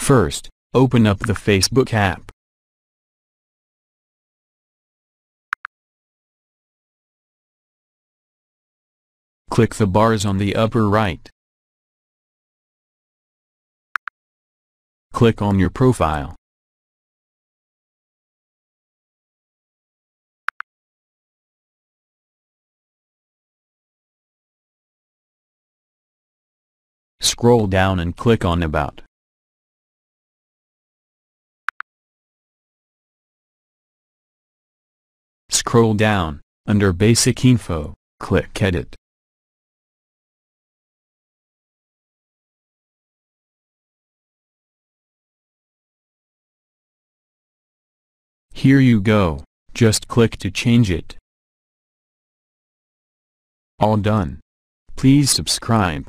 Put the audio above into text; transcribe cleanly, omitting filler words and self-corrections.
First, open up the Facebook app. Click the bars on the upper right. Click on your profile. Scroll down and click on About. Scroll down, under Basic Info, click Edit. Here you go, just click to change it. All done. Please subscribe.